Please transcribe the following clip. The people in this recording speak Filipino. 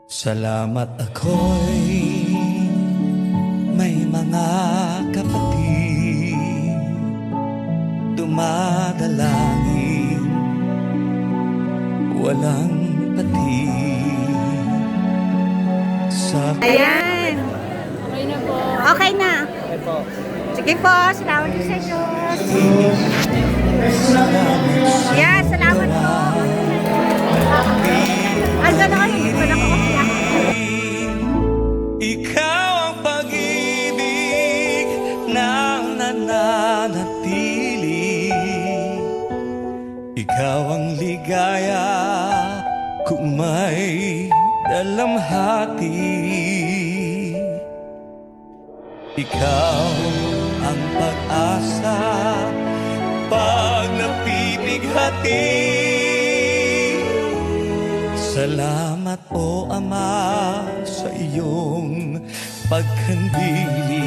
Salamat ako'y may mga kapatid, dumadalangin, walang patid sa... Ayan. Okay na po. Okay na. Okay po. Sige po, salamat po sa Diyos. Yes, salamat po. Ang gano'n ko, hindi ko na ko Ikaw ang pag-ibig na nananatili. Ikaw ang ligaya kung may dalamhati. Ikaw ang pag-asa pag napipighati. Salamat o Ama sa iyong pagkandili.